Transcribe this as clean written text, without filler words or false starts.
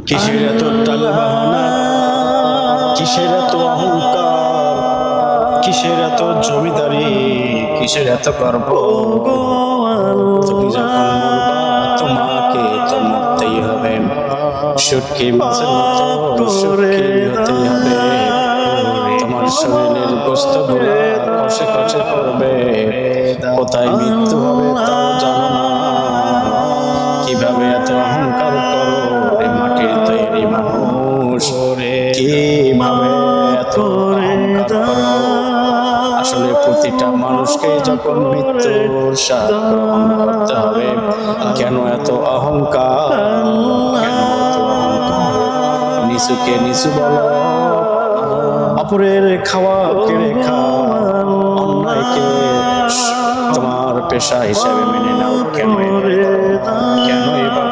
কিসের এত টাল বাহানা, কিসের এত অহংকার, কিসের এত জমিদারি, কিসের এত গর্ব? তুমি যখন মরবা তোমাকে তো মরতেই হবে, শুটকি মাছের মতো শুটকি হতেই হবে। তোমার শরীরের গোশতগুলো কষে কষে পড়বে, কোথায় মৃত্যু হবে তাও জানো না। কিভাবে এত অহংকার করো রে মাটির তৈরি মানুষ, কিভাবে এত অহংকার করো? আসলে প্রতিটা মানুষকে যখন মৃত্যুর স্বাদ গ্রহণ করতে হবে, কেন এত অহংকার, কেন এত অহংকার? নিচুকে নিচু বলো, অপরের খাওয়া কেড়ে খাও, অন্যায়কে তোমার পেশা হিসেবে মেনে নাও। কেন এভাবে, কেন এভাবে